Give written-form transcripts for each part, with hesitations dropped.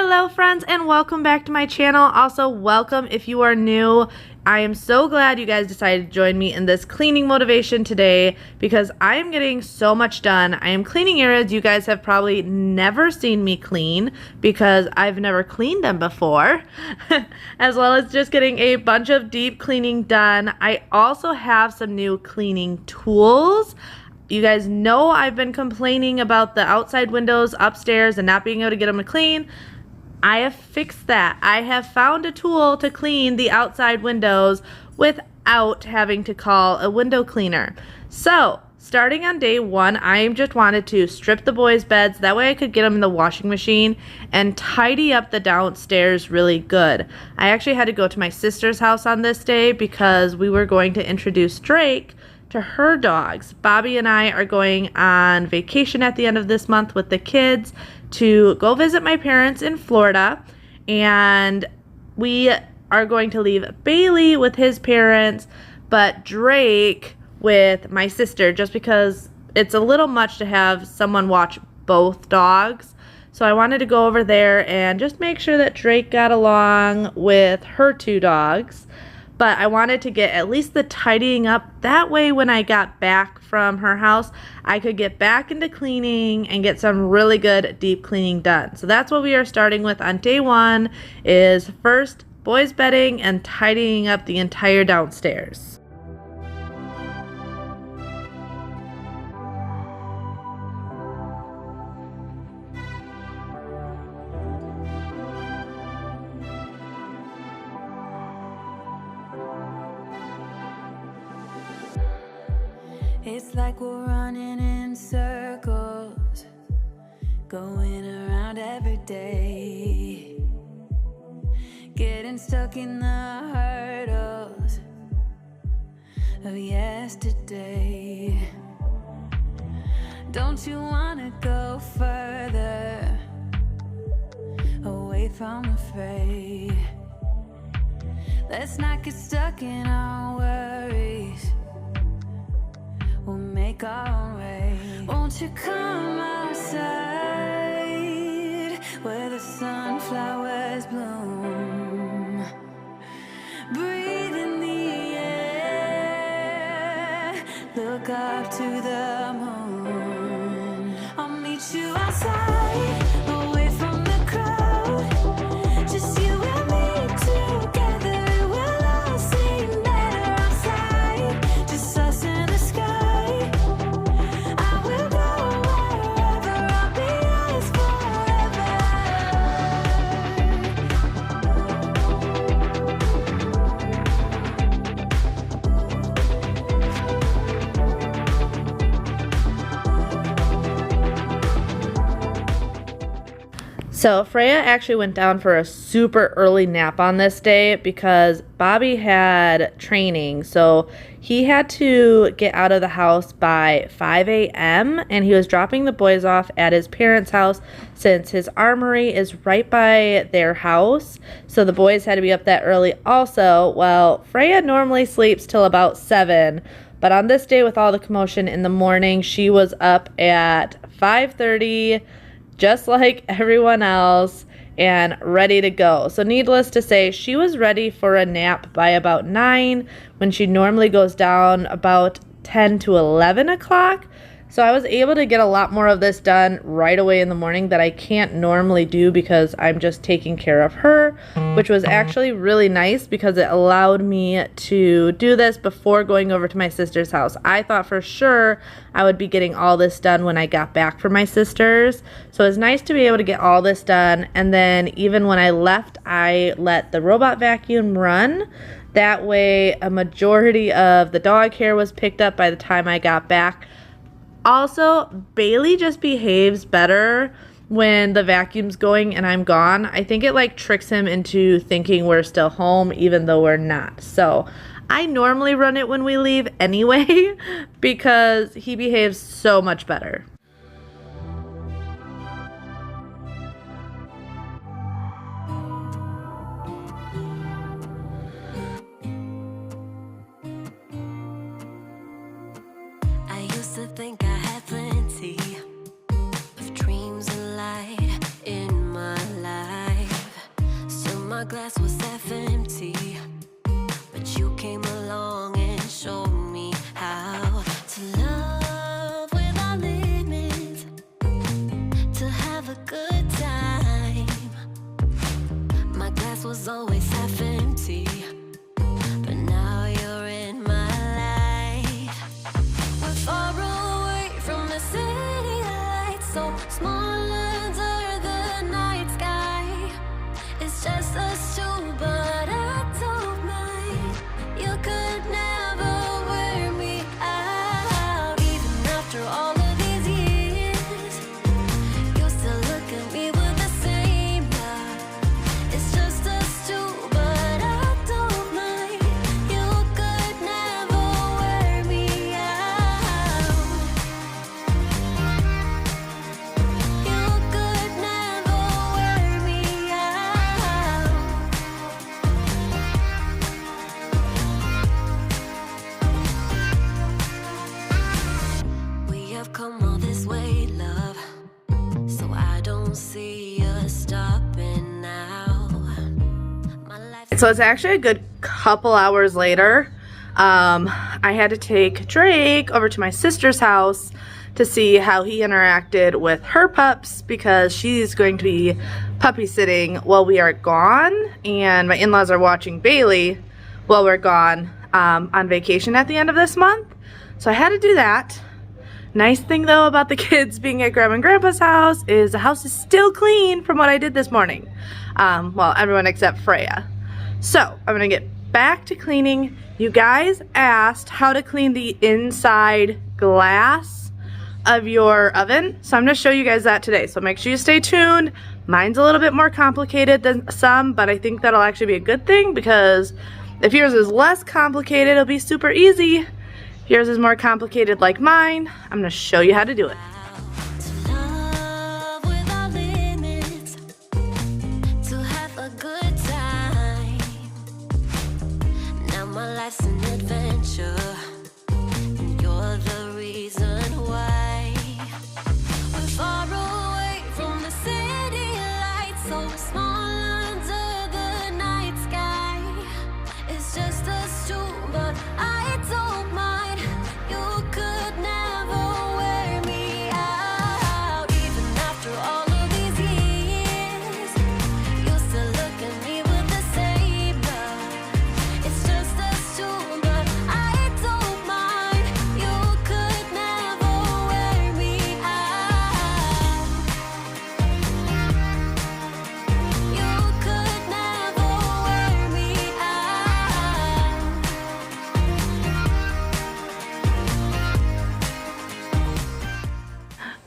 Hello friends, and welcome back to my channel. Also, welcome if you are new. I am so glad you guys decided to join me in this cleaning motivation today because I am getting so much done. I am cleaning areas you guys have probably never seen me clean because I've never cleaned them before, as well as just getting a bunch of deep cleaning done. I also have some new cleaning tools. You guys know I've been complaining about the outside windows upstairs and not being able to get them to clean. I have fixed that. I have found a tool to clean the outside windows without having to call a window cleaner. So, starting on day one, I just wanted to strip the boys' beds. That way I could get them in the washing machine and tidy up the downstairs really good. I actually had to go to my sister's house on this day because we were going to introduce Drake to her dogs. Bobby and I are going on vacation at the end of this month with the kids to go visit my parents in Florida, and we are going to leave Bailey with his parents, but Drake with my sister, just because it's a little much to have someone watch both dogs. So I wanted to go over there and just make sure that Drake got along with her two dogs. But I wanted to get at least the tidying up. That way when I got back from her house, I could get back into cleaning and get some really good deep cleaning done. So that's what we are starting with on day one, is first boys bedding and tidying up the entire downstairs. It's like we're running in circles, going around every day, getting stuck in the hurdles of yesterday. Don't you wanna go further, away from the fray? Let's not get stuck in our worries, we'll make our own way. Won't you come outside where the sunflowers bloom? Breathe in the air, look up to the moon. I'll meet you outside, away from the crowd, just you and me together. It will all seem better outside, just us in the sky. So Freya actually went down for a super early nap on this day because Bobby had training. So he had to get out of the house by 5 a.m. and he was dropping the boys off at his parents' house since his armory is right by their house. So the boys had to be up that early also. Well, Freya normally sleeps till about 7, but on this day with all the commotion in the morning, she was up at 5:30, just like everyone else, and ready to go. So needless to say, she was ready for a nap by about 9 when she normally goes down about 10 to 11 o'clock. So I was able to get a lot more of this done right away in the morning that I can't normally do because I'm just taking care of her, which was actually really nice because it allowed me to do this before going over to my sister's house. I thought for sure I would be getting all this done when I got back from my sister's. So it was nice to be able to get all this done. And then even when I left, I let the robot vacuum run. That way a majority of the dog hair was picked up by the time I got back. Also, Bailey just behaves better when the vacuum's going and I'm gone. I think it like tricks him into thinking we're still home even though we're not. So I normally run it when we leave anyway because he behaves so much better. I used to think I had plenty of dreams and light in my life. glass was half empty, but you came along and showed me how to love without limits, to have a good time. My glass was always half empty, but now you're in my life. We're far away from the city lights, so small under the night sky. It's just us two, but I don't mind. You could never wear me out. Even after all of these years, you still look at me with the same love. It's just us two, but I don't mind. You could never wear me out. You could never wear me out. We have come all this way, love, so I don't see us stopping now. My life. So it's actually a good couple hours later. I had to take Drake over to my sister's house to see how he interacted with her pups because she's going to be puppy sitting while we are gone, and my in-laws are watching Bailey while we're gone on vacation at the end of this month. So I had to do that. Nice thing though about the kids being at Grandma and Grandpa's house is the house is still clean from what I did this morning. Well, everyone except Freya. So I'm gonna get back to cleaning. You guys asked how to clean the inside glass of your oven, so I'm gonna show you guys that today. So make sure you stay tuned. Mine's a little bit more complicated than some, but I think that'll actually be a good thing because if yours is less complicated, it'll be super easy. If yours is more complicated like mine, I'm gonna show you how to do it. To love without limits, to have a good time. Now my life's an adventure, and you're the reason why. We're far away from the city lights, so small under the night sky. It's just us two, but I don't mind. You could never wear me out. Even after all of these years, you still look at me with the same love. It's just us two, but I don't mind. You could never wear me out. You could never wear me out.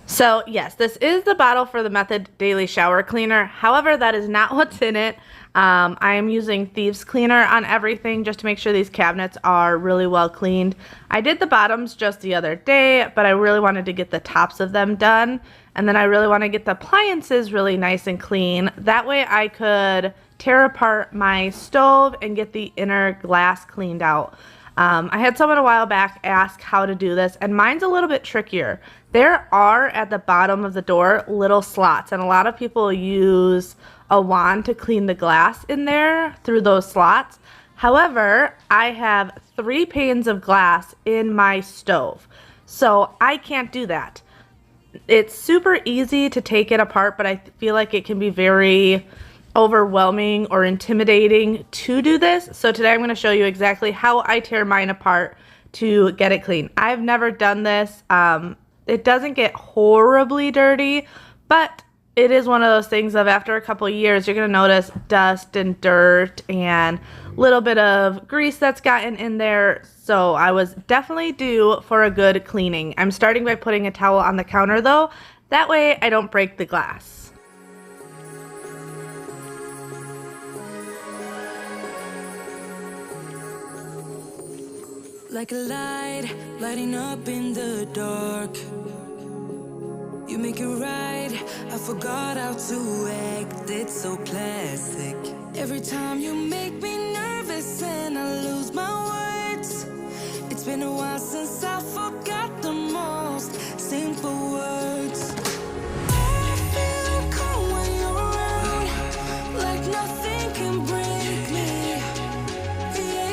So yes, this is the bottle for the Method Daily Shower Cleaner. However, that is not what's in it. I am using Thieves Cleaner on everything just to make sure these cabinets are really well cleaned. I did the bottoms just the other day, but I really wanted to get the tops of them done. And then I really want to get the appliances really nice and clean. That way I could tear apart my stove and get the inner glass cleaned out. I had someone a while back ask how to do this, and mine's a little bit trickier. There are at the bottom of the door little slots, and a lot of people use a wand to clean the glass in there through those slots. However, I have 3 panes of glass in my stove, so I can't do that. It's super easy to take it apart, but I feel like it can be very overwhelming or intimidating to do this. So today I'm going to show you exactly how I tear mine apart to get it clean. I've never done this. It doesn't get horribly dirty, but it is one of those things of after a couple years, you're going to notice dust and dirt and a little bit of grease that's gotten in there. So I was definitely due for a good cleaning. I'm starting by putting a towel on the counter though. That way I don't break the glass. Like a light, lighting up in the dark. You make it right, I forgot how to act. It's so classic. Every time you make me nervous and I lose my words. It's been a while since I forgot the most simple words. I feel calm when you're around, like nothing can break me. Yeah.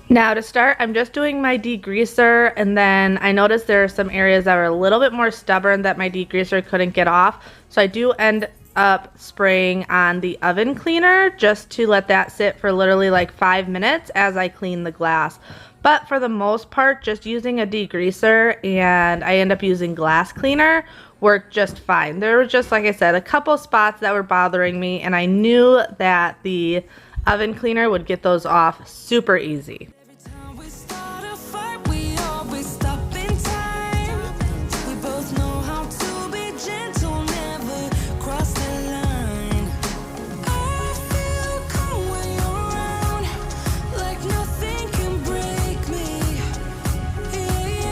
Now to start, I'm just doing my degreaser, and then I noticed there are some areas that are a little bit more stubborn that my degreaser couldn't get off. So I do end up spraying on the oven cleaner just to let that sit for literally like 5 minutes as I clean the glass. But for the most part, just using a degreaser, and I end up using glass cleaner, worked just fine. There were just, like I said, a couple spots that were bothering me, and I knew that the oven cleaner would get those off super easy. We start a fight, we always stop in time. We both know how to be gentle, never cross the line. I feel calm when you're around, like nothing can break me. Yeah.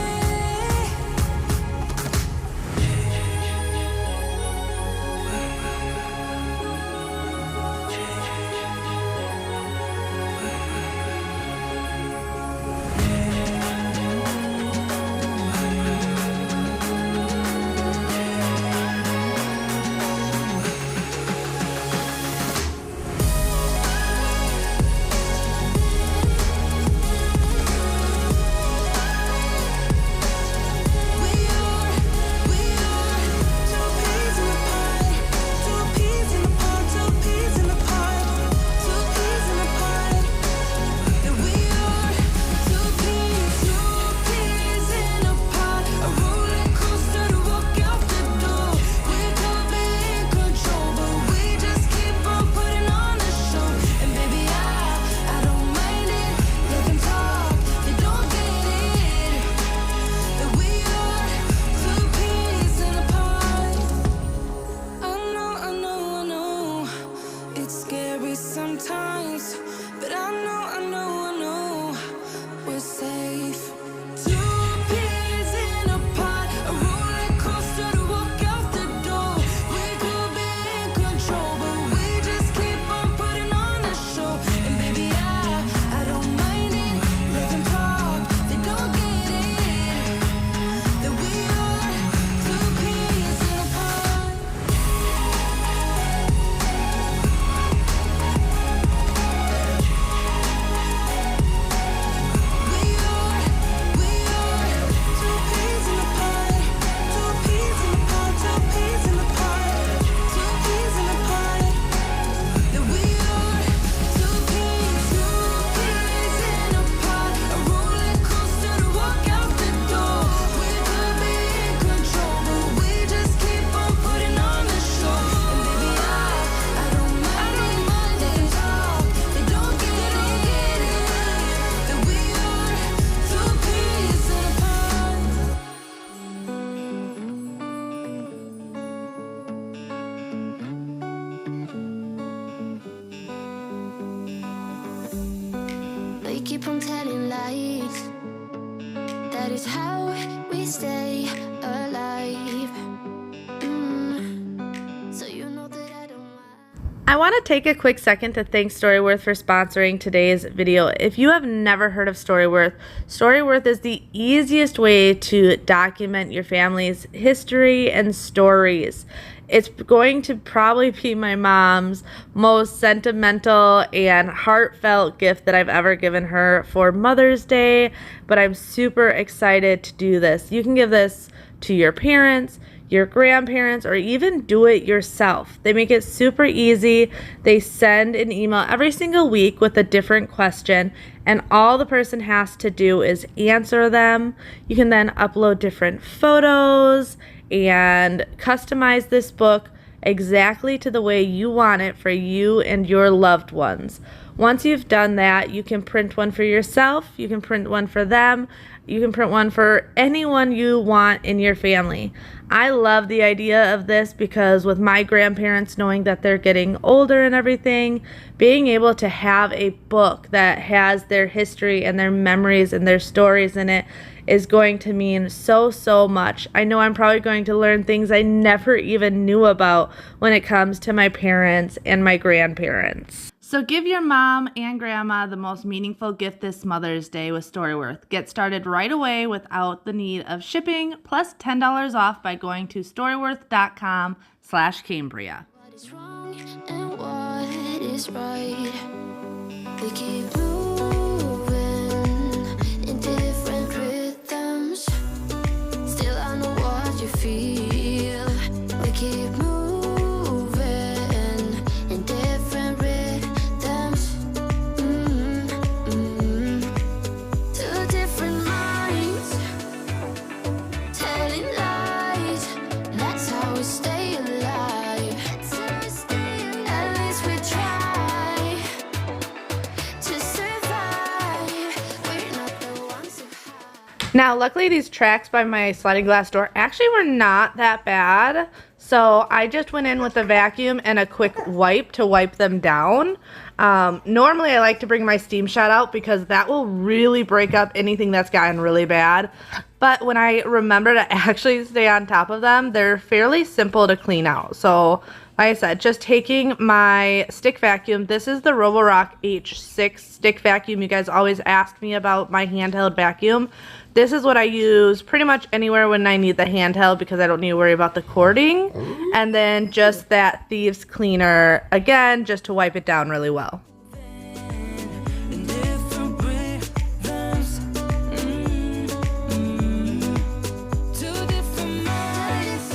Sometimes, but I know we're safe. Two peas in a pod, a roller coaster to walk out the door. We could be in control, but we just keep on putting on a show. And baby, I don't mind it. Let them talk, they don't get it. That we are two peas in a pod. They keep on telling lies. That is how we stay alive. So you know that I don't mind. I want to take a quick second to thank Storyworth for sponsoring today's video. If you have never heard of Storyworth, Storyworth is the easiest way to document your family's history and stories. It's going to probably be my mom's most sentimental and heartfelt gift that I've ever given her for Mother's Day, but I'm super excited to do this. You can give this to your parents, your grandparents, or even do it yourself. They make it super easy. They send an email every single week with a different question, and all the person has to do is answer them. You can then upload different photos and customize this book exactly to the way you want it for you and your loved ones. Once you've done that, you can print one for yourself, you can print one for them, you can print one for anyone you want in your family. I love the idea of this because with my grandparents knowing that they're getting older and everything, being able to have a book that has their history and their memories and their stories in it is going to mean so much. I know I'm probably going to learn things I never even knew about when it comes to my parents and my grandparents. So give your mom and grandma the most meaningful gift this Mother's Day with Storyworth. Get started right away without the need of shipping, plus $10 off by going to storyworth.com/Cambria. What is wrong and what is right? We keep moving in different rhythms. Still I know what you feel. We keep moving in different rhythms. Two different minds telling lies. That's how we stay alive. At least we try to survive. We're not the ones who hide. Now, luckily these tracks by my sliding glass door actually were not that bad. So I just went in with a vacuum and a quick wipe to wipe them down. Normally I like to bring my steam shot out because that will really break up anything that's gotten really bad. But when I remember to actually stay on top of them, they're fairly simple to clean out. So like I said, just taking my stick vacuum. This is the Roborock H6 stick vacuum. You guys always ask me about my handheld vacuum. This is what I use pretty much anywhere when I need the handheld because I don't need to worry about the cording. And then just that thieves cleaner, again, just to wipe it down really well. In different rhythms. Two different minds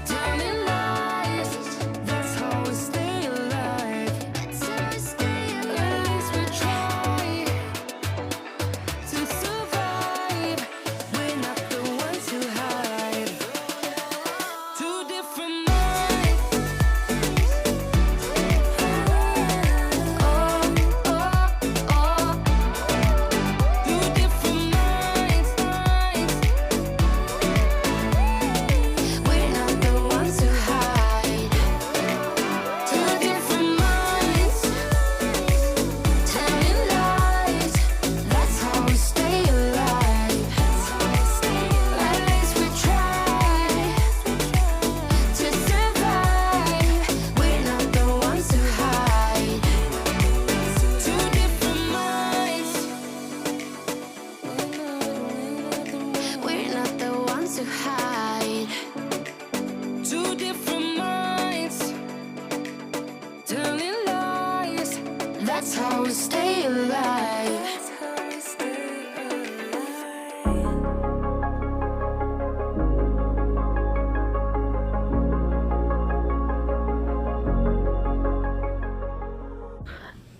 telling lies. That's how we stay alive. At least we try to survive. We're not the ones who hide. Two different minds. Oh, oh, oh. Two different minds. We're not the ones who hide. Two different minds telling lies. That's how we stay alive. At least we try to survive. We're not the ones who hide. Two different minds. We're not the ones who hide. Two different minds telling lies. That's how we stay alive.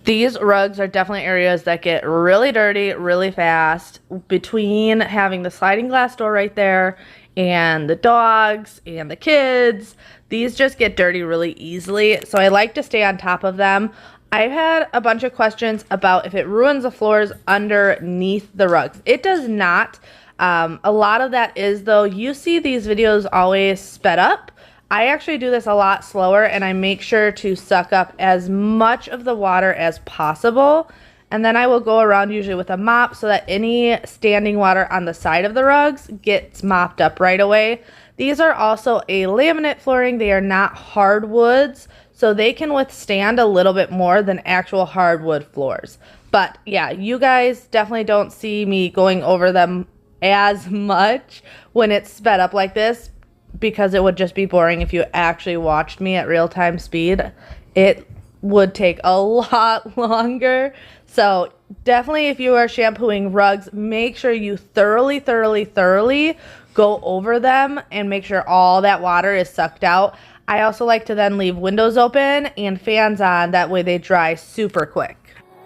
These rugs are definitely areas that get really dirty really fast. Between having the sliding glass door right there and the dogs and the kids, these just get dirty really easily. So I like to stay on top of them. I've had a bunch of questions about if it ruins the floors underneath the rugs. It does not. A lot of that is though, you see these videos always sped up. I actually do this a lot slower and I make sure to suck up as much of the water as possible. And then I will go around usually with a mop so that any standing water on the side of the rugs gets mopped up right away. These are also a laminate flooring. They are not hardwoods, so they can withstand a little bit more than actual hardwood floors. But yeah, you guys definitely don't see me going over them as much when it's sped up like this, because it would just be boring if you actually watched me at real-time speed. It would take a lot longer. So definitely if you are shampooing rugs, make sure you thoroughly go over them and make sure all that water is sucked out. I also like to then leave windows open and fans on, that way they dry super quick.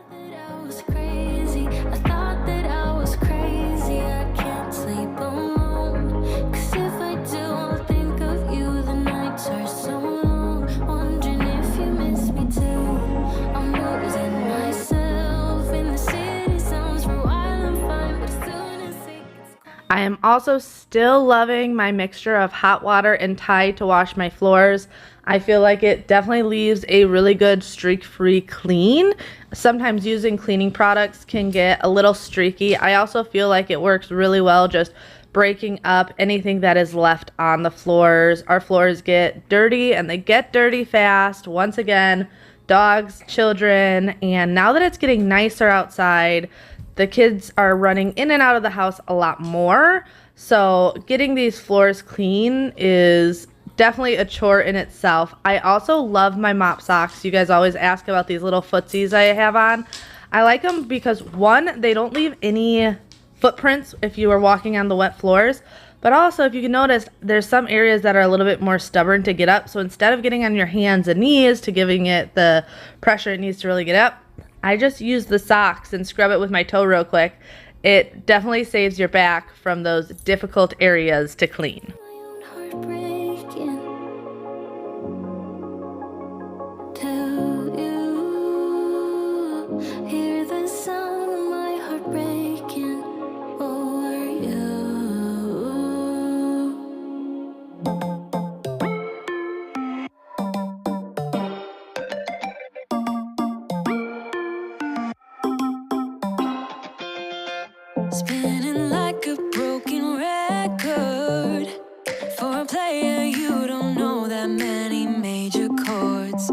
I was crazy. I thought that I was crazy. I can't sleep alone. 'Cause if I do, I'll think of you. The nights are so long. Wondering if you miss me too. I'm losing myself in the city sounds. For a while I'm fine, but as soon as it gets I am also still loving my mixture of hot water and Tide to wash my floors. I feel like it definitely leaves a really good streak-free clean. Sometimes using cleaning products can get a little streaky. I also feel like it works really well just breaking up anything that is left on the floors. Our floors get dirty and they get dirty fast. Once again, dogs, children, and now that it's getting nicer outside, the kids are running in and out of the house a lot more. So getting these floors clean is definitely a chore in itself. I also love my mop socks. You guys always ask about these little footsies I have on. I like them because, one, they don't leave any footprints if you are walking on the wet floors, but also, if you can notice, there's some areas that are a little bit more stubborn to get up. So instead of getting on your hands and knees to giving it the pressure it needs to really get up, I just use the socks and scrub it with my toe real quick. It definitely saves your back from those difficult areas to clean. Heartbreaking. Tell you, hear the sound of my heart breaking over you. Spinning like a broken record. For a player, you don't know that many major chords.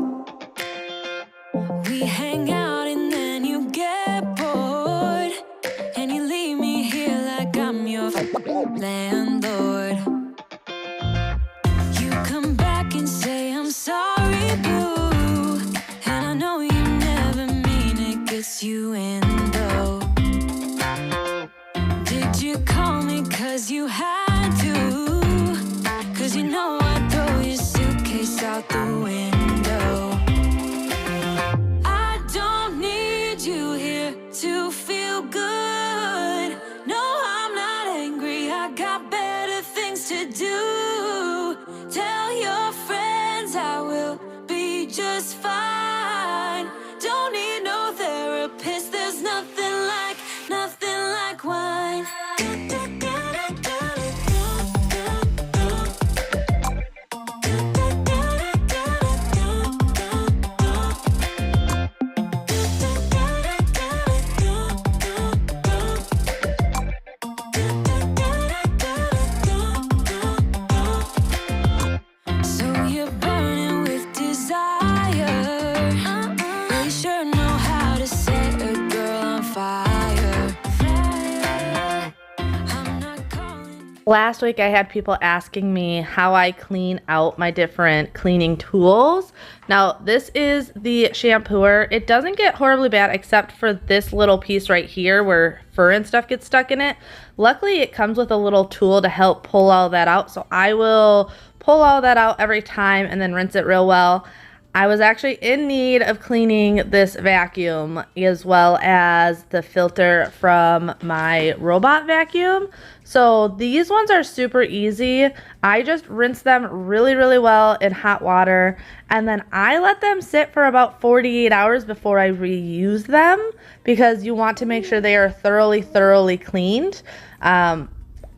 We hang out and then you get bored, and you leave me here like I'm your landlord. You come back and say I'm sorry, boo, and I know you never mean it, gets you in though. Did you call me 'cause you had to? 'Cause you know I'd throw your suitcase out the window. I don't need you here to feel good. No, I'm not angry, I got better things to do. Tell your friends I will be just fine. Don't need no therapist, there's nothing like wine. So you're burning with desire. You sure know how to set a girl on fire. I'm not calling. Last week I had people asking me how I clean out my different cleaning tools. Now this is the shampooer. It doesn't get horribly bad except for this little piece right here where fur and stuff gets stuck in it. Luckily it comes with a little tool to help pull all that out, so I will pull all that out every time and then rinse it real well. I was actually in need of cleaning this vacuum as well as the filter from my robot vacuum. So these ones are super easy. I just rinse them really, really well in hot water, and then I let them sit for about 48 hours before I reuse them because you want to make sure they are thoroughly cleaned.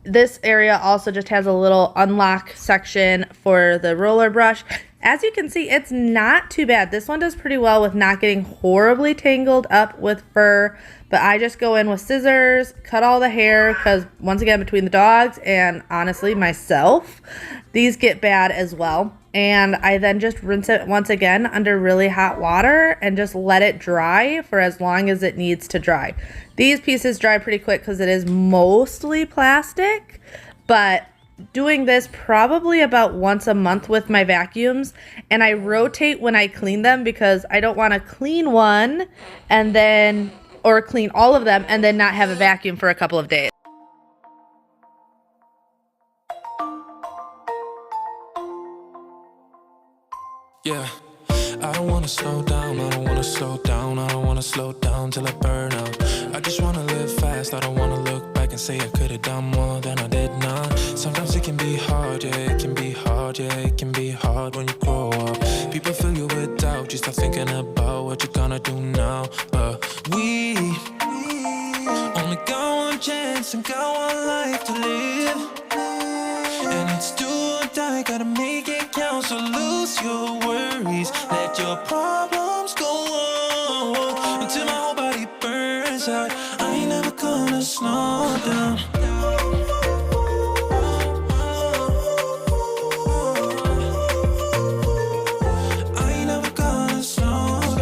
This area also just has a little unlock section for the roller brush. As you can see, it's not too bad. This one does pretty well with not getting horribly tangled up with fur, but I just go in with scissors, cut all the hair, because once again, between the dogs and honestly myself, these get bad as well. And I then just rinse it once again under really hot water and just let it dry for as long as it needs to dry. These pieces dry pretty quick because it is mostly plastic, but doing this probably about once a month with my vacuums, and I rotate when I clean them because I don't want to clean one and then, or clean all of them and then not have a vacuum for a couple of days. Yeah, I don't wanna slow down, I don't wanna slow down, I don't wanna slow down till I burn out. I just wanna live fast, I don't wanna look back and say I could've done more than I did now. Sometimes it can be hard, yeah, it can be hard, yeah, it can be hard when you grow up. People fill you with doubt, you start thinking about what you're gonna do now. But we only got one chance and got one life to live, and it's do or die, gotta make it count. So lose your worries, let your problems go on until my whole body burns out. I ain't never gonna slow down. I ain't never gonna slow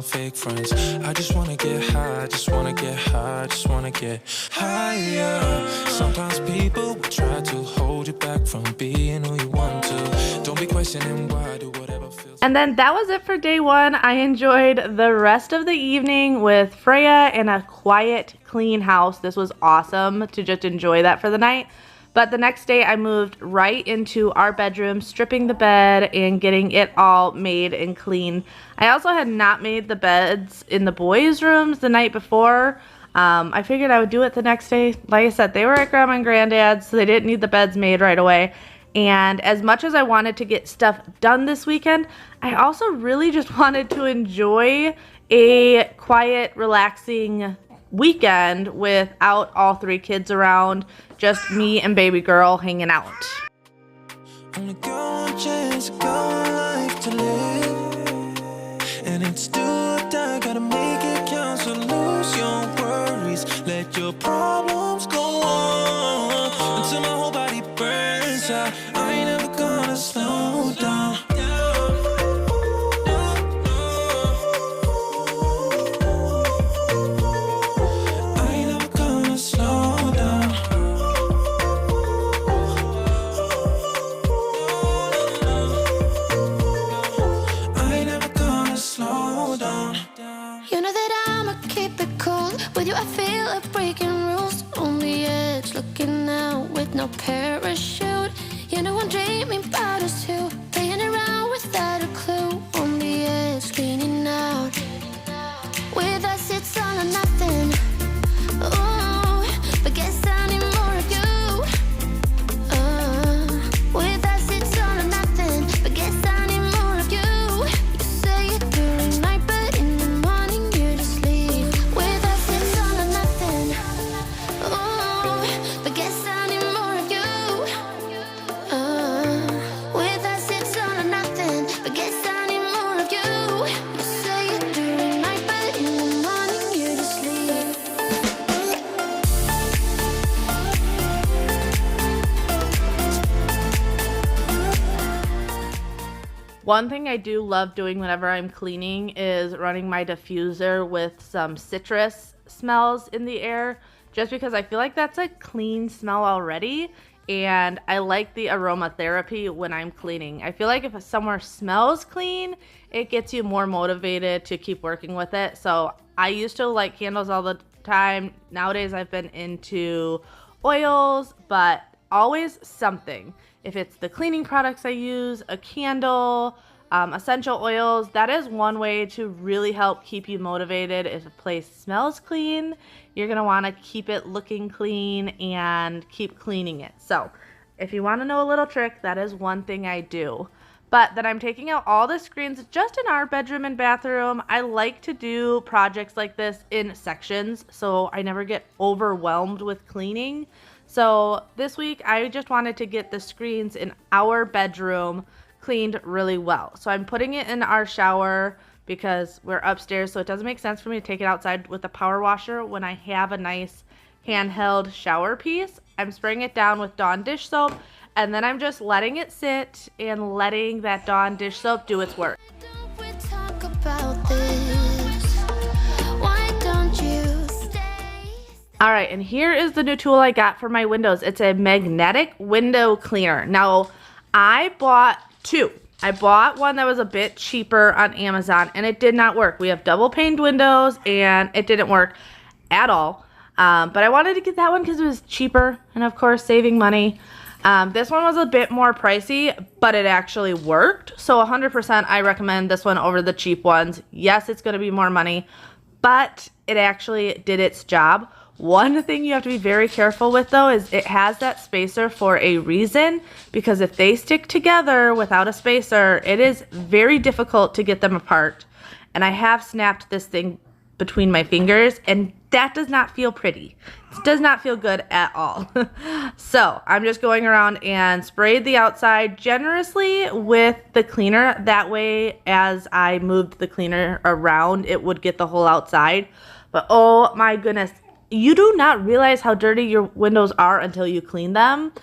fake friends. I just wanna get high, I just wanna get high, I just wanna get higher. Sometimes people will try to hold you back from being who you want to. Don't be questioning why, do whatever feels. And then that was it for day one. I enjoyed the rest of the evening with Freya in a quiet, clean house. This was awesome to just enjoy that for the night. But the next day I moved right into our bedroom, stripping the bed and getting it all made and clean. I also had not made the beds in the boys' rooms the night before. I figured I would do it the next day. Like I said, they were at Grandma and Granddad's, so they didn't need the beds made right away. And as much as I wanted to get stuff done this weekend, I also really just wanted to enjoy a quiet, relaxing weekend without all three kids around, just me and baby girl hanging out. Only got one chance, got one life to live, and it's do or die, gotta make it count. So lose your worries, let your problems go on until my whole body burns out. I ain't never gonna slow down. I feel like breaking rules on the edge, looking out with no parachute. You know I'm dreaming about us two, playing around without a clue. On the edge, cleaning out. With us it's all or nothing. Ooh, but guess I need more of you. With us it's all or nothing, but guess I need more of you. You say it during night, but in the morning you just leave. With us it's all or nothing. Ooh, but guess I need more of you. With us it's all or nothing, but guess I need more of you. You say it during night, but in the morning you just leave. One thing I do love doing whenever I'm cleaning is running my diffuser with some citrus smells in the air, just because I feel like that's a clean smell already, and I like the aromatherapy when I'm cleaning. I feel like if somewhere smells clean, it gets you more motivated to keep working with it. So I used to light candles all the time. Nowadays I've been into oils, but always something. If it's the cleaning products I use, a candle, essential oils, that is one way to really help keep you motivated. If a place smells clean, you're going to want to keep it looking clean and keep cleaning it. So if you want to know a little trick, that is one thing I do. But then I'm taking out all the screens just in our bedroom and bathroom. I like to do projects like this in sections so I never get overwhelmed with cleaning. So this week I just wanted to get the screens in our bedroom cleaned really well. So I'm putting it in our shower because we're upstairs, so it doesn't make sense for me to take it outside with a power washer when I have a nice handheld shower piece. I'm spraying it down with Dawn dish soap, and then I'm just letting it sit and letting that Dawn dish soap do its work. Don't we talk about this? Why don't you stay? All right, and here is the new tool I got for my windows. It's a magnetic window cleaner. Now, I bought two. I bought one that was a bit cheaper on Amazon, and it did not work. We have double paned windows, and it didn't work at all. But I wanted to get that one because it was cheaper, and of course, saving money. This one was a bit more pricey, but it actually worked. So 100% I recommend this one over the cheap ones. Yes, it's going to be more money, but it actually did its job. One thing you have to be very careful with, though, is it has that spacer for a reason, because if they stick together without a spacer, it is very difficult to get them apart. And I have snapped this thing between my fingers, and that does not feel pretty. It does not feel good at all. So I'm just going around and sprayed the outside generously with the cleaner. That way, as I moved the cleaner around, it would get the whole outside. But oh my goodness, you do not realize how dirty your windows are until you clean them.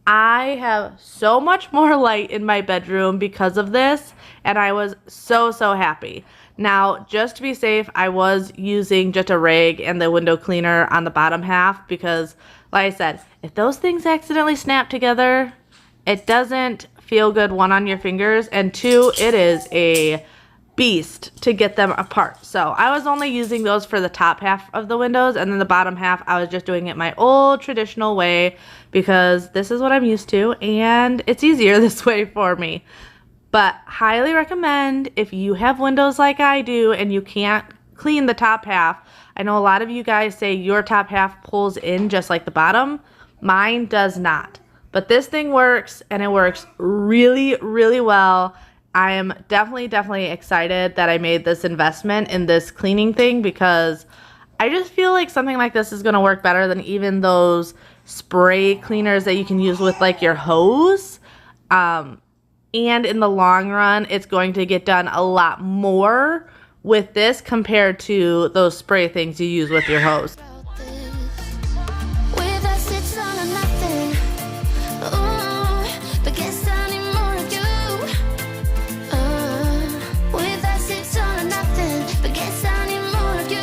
I have so much more light in my bedroom because of this, and I was so happy. Now, just to be safe, I was using just a rag and the window cleaner on the bottom half because, like I said, if those things accidentally snap together, it doesn't feel good, one, on your fingers, and two, it is a beast to get them apart. So I was only using those for the top half of the windows, and then the bottom half I was just doing it my old traditional way because this is what I'm used to and it's easier this way for me. But highly recommend, if you have windows like I do and you can't clean the top half. I know a lot of you guys say your top half pulls in just like the bottom. Mine does not. But this thing works, and it works really, really well. I am definitely excited that I made this investment in this cleaning thing because I just feel like something like this is going to work better than even those spray cleaners that you can use with like your hose. And in the long run, it's going to get done a lot more with this compared to those spray things you use with your hose. With us, it's all or nothing. Ooh, but guess I need more of you. With us, it's all or nothing. But guess I need more of you.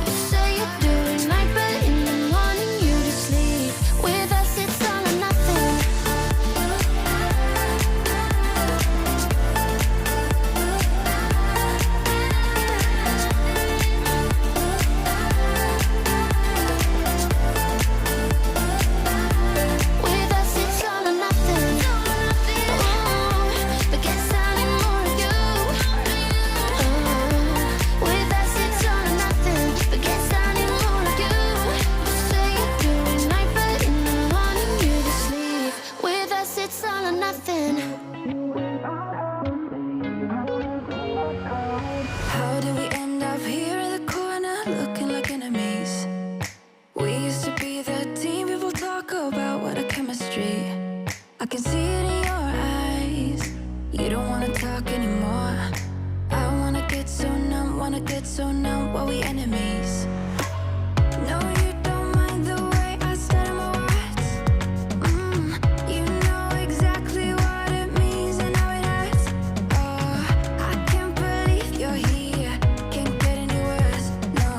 You say you do it night, but in the morning you just sleep. With us, it's all or nothing. With us, it's all or nothing. Ooh, but guess I need more of you. With us, it's all or nothing. But guess I need more of you. You say you do it night, but in the morning you just sleep. With us, it's all or nothing. How did we end up here in the corner, looking like enemies? We used to be the team people talk about, what a chemistry. I can see it in your eyes. You don't wanna talk anymore. I wanna get so numb while we enemies. No, you don't mind the way I stutter my words. You know exactly what it means and how it hurts. Oh, I can't believe you're here. Can't get any worse. No.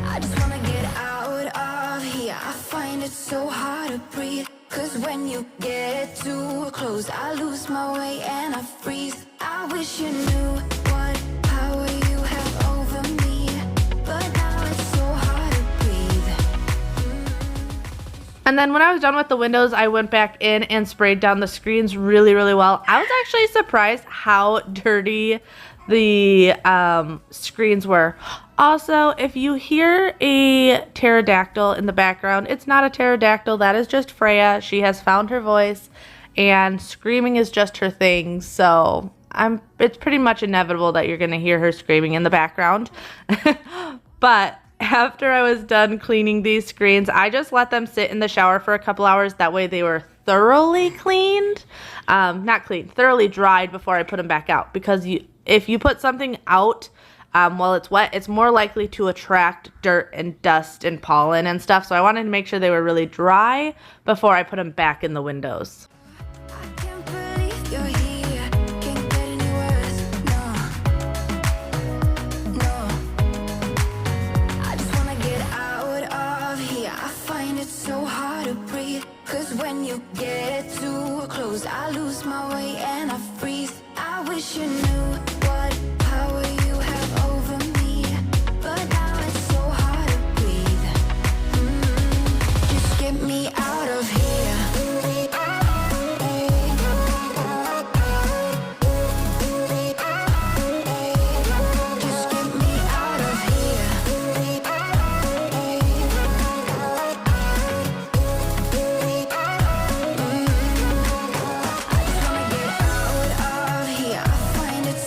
I just wanna get out of here. I find it so hard to breathe. Cause when you get too close, I lose my way and I freeze. I wish you knew what power you have over me. But now it's so hard to breathe. And then when I was done with the windows, I went back in and sprayed down the screens really, really well. I was actually surprised how dirty the screens were. Also, if you hear a pterodactyl in the background, it's not a pterodactyl. That is just Freya. She has found her voice, and screaming is just her thing. So it's pretty much inevitable that you're going to hear her screaming in the background. But after I was done cleaning these screens, I just let them sit in the shower for a couple hours. That way they were thoroughly cleaned. Not cleaned, thoroughly dried before I put them back out. Because if you put something out while it's wet, it's more likely to attract dirt and dust and pollen and stuff. So I wanted to make sure they were really dry before I put them back in the windows. I can't believe you're here. Can't get any worse. No. I just wanna get out of here. I find it so hard to breathe. Cause when you get too close, I lose my way and I freeze. I wish you knew what power you have over me. But now it's so hard to breathe. Just get me out of here. Just get me out of here. I just wanna get out of here. I find it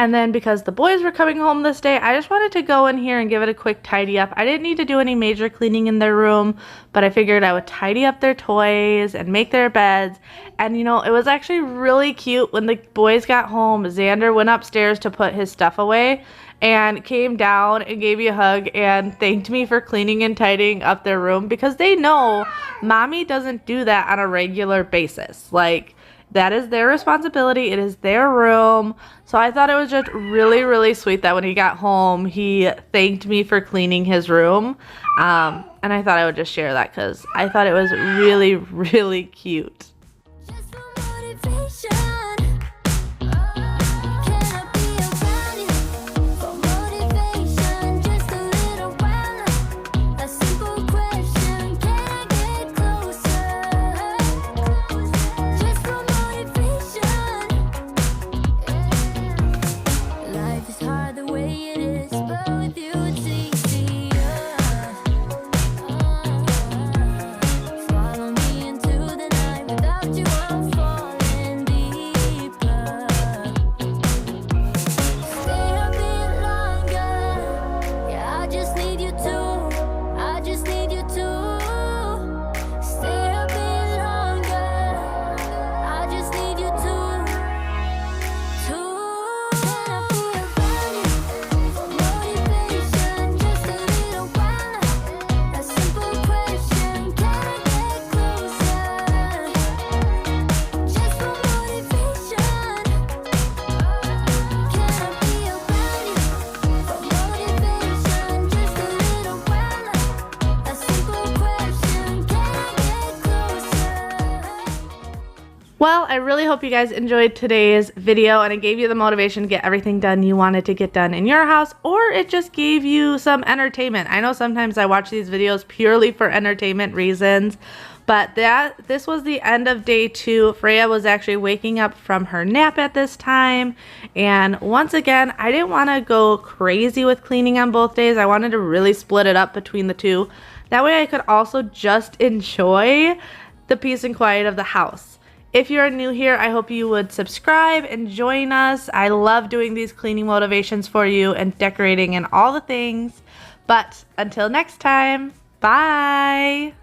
And then because the boys were coming home this day, I just wanted to go in here and give it a quick tidy up. I didn't need to do any major cleaning in their room, but I figured I would tidy up their toys and make their beds. And you know, it was actually really cute when the boys got home. Xander went upstairs to put his stuff away and came down and gave me a hug and thanked me for cleaning and tidying up their room, because they know mommy doesn't do that on a regular basis. Like, that is their responsibility. It is their room. So I thought it was just really, really sweet that when he got home, he thanked me for cleaning his room. And I thought I would just share that because I thought it was really, really cute. Just for motivation. Can I be around you? For motivation, just a little while. A simple question, can I get closer? Just for motivation. Life is hard the way it is, but with you it's easier. Follow me into the night. Without you I'm falling deeper. Stay a bit longer. Yeah, I just need you to. I just need you to. Stay a bit longer. I just need you to. Can I be around you? For motivation, just a little while. A simple question, can I get closer? Just for motivation. Can I be around you? For motivation, just a little while. A simple question, can I get closer? Well, I really hope you guys enjoyed today's video and it gave you the motivation to get everything done you wanted to get done in your house, or it just gave you some entertainment. I know sometimes I watch these videos purely for entertainment reasons, but this was the end of day 2. Freya was actually waking up from her nap at this time, and once again, I didn't want to go crazy with cleaning on both days. I wanted to really split it up between the two. That way I could also just enjoy the peace and quiet of the house. If you're new here, I hope you would subscribe and join us. I love doing these cleaning motivations for you and decorating and all the things. But until next time, bye!